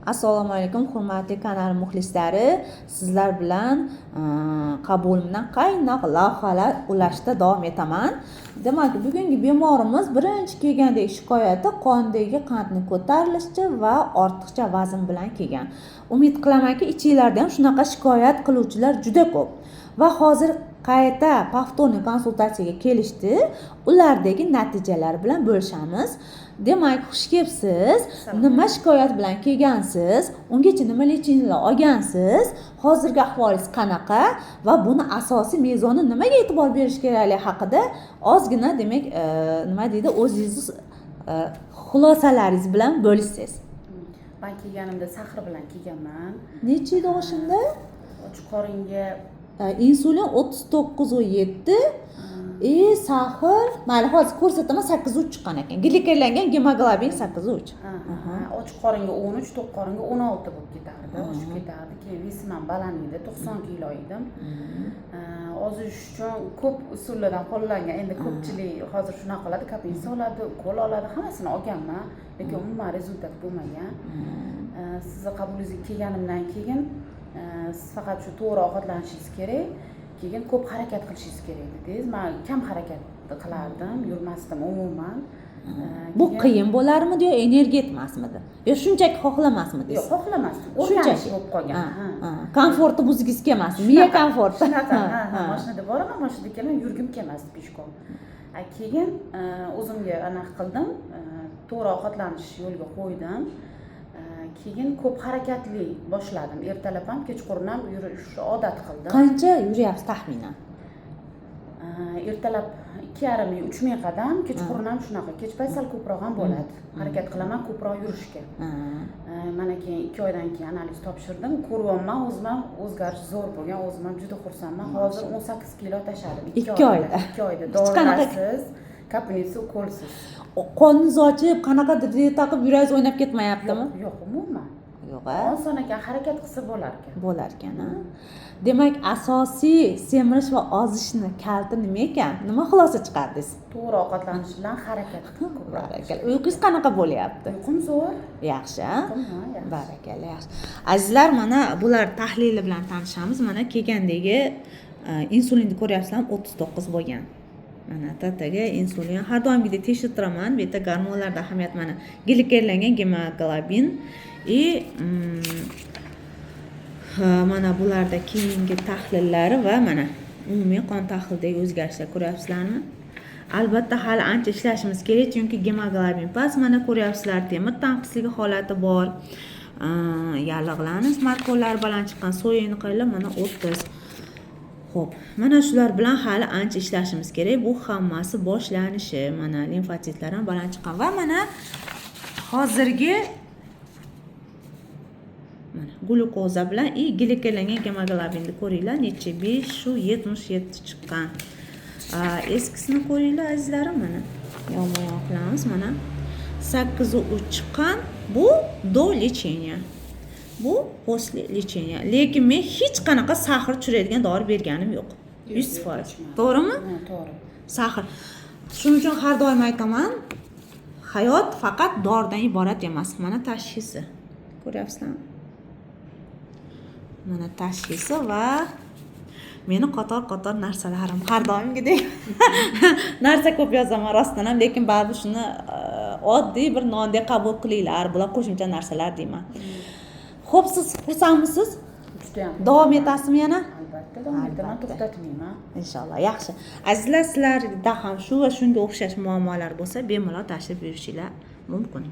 Assalomu alaykum hurmatli kanal muxlislari. Sizlar bilan qabulimdan qaynoq lavhalar ulashda davom etaman. Demak, bugungi bemorimiz birinchi kelgandagi shikoyati qondagi qandni ko'tarilishi va ortiqcha vazn bilan kelgan. Umid qilamanki, ichingizlarda ham shunaqa shikoyat qiluvchilar juda ko'p. Va hozir qayta повторный konsultatsiyaga kelishdi. Ulardagi natijalar bilan bo'lishamiz. Demak, xush kelibsiz. Nima shikoyat bilan kelgansiz? Ungacha nima lecheniyalar olgansiz? Hozirgi ahvolingiz qanaqa va buni asosiy mezoni nimaga e'tibor berish kerakligi haqida ozgina demak, nima deydi, o'zingiz xulosalaringiz bilan bo'lishsiz. Ben kelganimda sahr bilan kelganman. Necha edi o'shanda? Ochiq qoringa insulin 39.7, sahr, mayli hozir ko'rsataman 8.3 chiqqan ekan. Glikerlangan gemoglobin 8.3. Ochiq qoringa 13, to'q qoringa 16 bo'lib ketardi. Oshib ketardi. Keyin vesim ham baland edi, 90 kilo edim. Ozish uchun ko'p usullardan qo'llangan. Endi ko'pchilik hozir shunaqa qiladi, kapinsa oladi, ukol oladi, hammasini olganman, lekin umuman rezultat bo'lmagan. Sizni qabulingizga kelganimdan keyin siz faqat shu to'g'ri ovqatlanishingiz kerak, keyin ko'p harakat qilishingiz kerak dedingiz. Men kam harakat qilardim, yurmasdim umuman. Bu qiyin bo'larmidi yo energiya yetmasmidi? Yo shunchaki xohlamasmidingiz? Yo'q, xohlamasdim. O'rganish bo'lib qolgan. Komfortni buzgingiz kelmasdi. Miya komforti. Mashinada boraman, mashinada kelaman, yurgim kelmasdi peshkom. Keyin o'zimga anaqa qildim, to'g'ri ovqatlanish yo'lga qo'ydim. Keyin ko'p harakatli boshladim. Ertalab ham, kechqurun ham yurishni odat qildim. Qancha yuryapsiz taxminan? Ertalab 2,5-3,000 qadam, kechqurun ham shunaqa. Kechpayt sal ko'proq ham bo'ladi. Harakat qilaman ko'proq yurishga. Mana keyin 2 oydan keyin analiz topshirdim. Ko'ryapman, o'zim ham o'zgarish zo'r bo'lgan, o'zim ham juda xursandman. Hozir 18 kilo tashladim 2 oyda. 2 oyda dorilarsiz, kapnisiz, ukolsiz. Qoningiz ochib, qanaqadir dieta qilib yuragingiz o'ynab ketmayaptimi? Yo'q, umuman. Yo'q. Oson ekan, harakat qilsa bo'lar ekan. Bo'lar ekan. Demak, asosiy semirish va ozishni kaliti nima ekan? Nima xulosa chiqardingiz? To'g'ri ovqatlanish bilan harakat ko'proq. Uyqungiz qanaqa bo'lyapti? Uyqum zo'r. Yaxshi, ha? Barakalla, yaxshi. Azizlar, mana bular tahlili bilan tanishamiz. Mana kelgandagi insulinni ko'ryapsizlar, 39 bo'lgan. Mana tataga insulin har doimgidek tekshirib turaman. Beta gormonlarda ahamiyat mana glikerlangan gemoglobin mana bularda keyingi tahlillari va mana umumiy qon tahlilidagi o'zgarishlar ko'ryapsizlarmi? Albatta hali ancha ishlashimiz kerak, chunki gemoglobin past, mana ko'ryapsizlar, temir tanqisligi holati bor. Yallig'larni markolari baland chiqqan, so'yini qaylar mana 30. Xo'p, mana shular bilan hali ancha ishlashimiz kerak. Bu hammasi boshlanishi. Mana limfotitlar ham baland chiqqan va mana hozirgi mana glukoza bilan glikerlangan gemoglobinni ko'ringlar, necha 5 shu 77 chiqqan. Eskisini ko'ringlar azizlarim, mana yomon qilamiz, mana 8.3 chiqqan. Bu do lecheniya. Bu после lecheniya. Lekin men hech qanaqa sahr tushiradigan dori berganim yo'q. 100%. To'g'rimi? To'g'ri. Sahr. Shuning uchun har doim aytaman, hayot faqat doridan iborat emas. Mana tashxisi. Ko'ryapsizlarmi? Mana tashxisi va meni qator narsalarim har doimgidek narsa ko'p yozaman rostdan ham, lekin baribir shuni oddiy bir nondek qabul qilinglar. Bular qo'shimcha narsalar deyman. Xo'p, siz xursandmisiz? Davom etasizmi yana? Albatta, davom etaman, to'xtatmayman. Inshaalloh, yaxshi. Azizlar, sizlarda ham shu va shunga o'xshash muammolar bo'lsa, bemalol tashrif buyurishinglar mumkin.